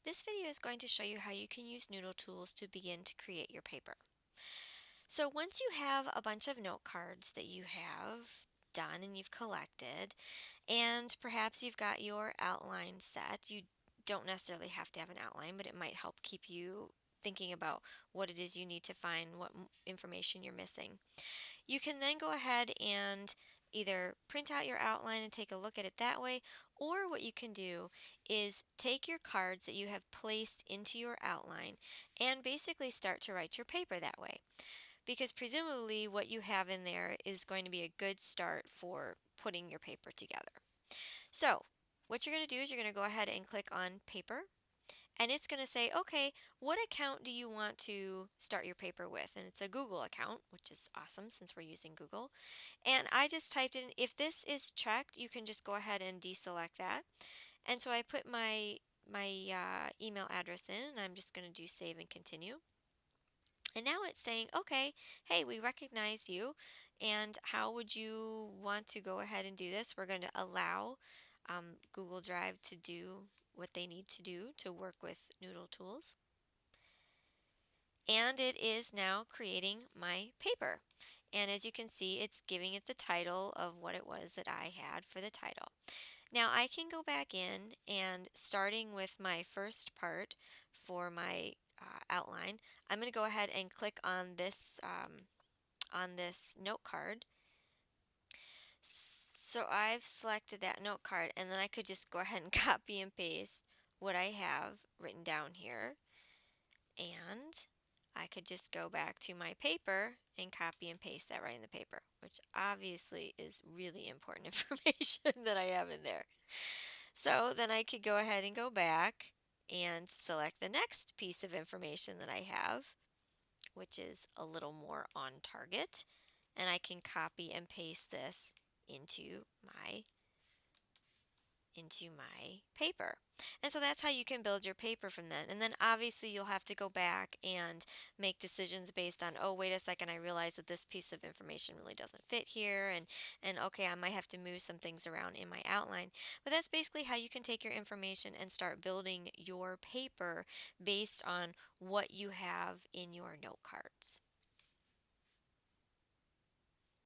This video is going to show you how you can use Noodle tools to begin to create your paper. So once you have a bunch of note cards that you have done and you've collected, and perhaps you've got your outline set, you don't necessarily have to have an outline, but it might help keep you thinking about what it is you need to find, what information you're missing. You can then go ahead and either print out your outline and take a look at it that way, or what you can do is take your cards that you have placed into your outline and basically start to write your paper that way. Because presumably what you have in there is going to be a good start for putting your paper together. So, what you're going to do is you're going to go ahead and click on paper, and it's going to say, okay, what account do you want to start your paper with? And it's a Google account, which is awesome since we're using Google. And I just typed in, if this is checked, you can just go ahead and deselect that. And so I put my email address in, and I'm just going to do save and continue. And now it's saying, okay, hey, we recognize you, and how would you want to go ahead and do this? We're going to allow Google Drive to do what they need to do to work with Noodle tools. And it is now creating my paper. And as you can see, it's giving it the title of what it was that I had for the title. Now I can go back in and starting with my first part for my outline, I'm going to go ahead and click on this note card. So I've selected that note card, and then I could just go ahead and copy and paste what I have written down here, and I could just go back to my paper and copy and paste that right in the paper, which obviously is really important information that I have in there. So then I could go ahead and go back and select the next piece of information that I have, which is a little more on target, and I can copy and paste this into my paper. And so that's how you can build your paper from then. And then obviously you'll have to go back and make decisions based on, oh, wait a second, I realize that this piece of information really doesn't fit here, and okay, I might have to move some things around in my outline. But that's basically how you can take your information and start building your paper based on what you have in your note cards.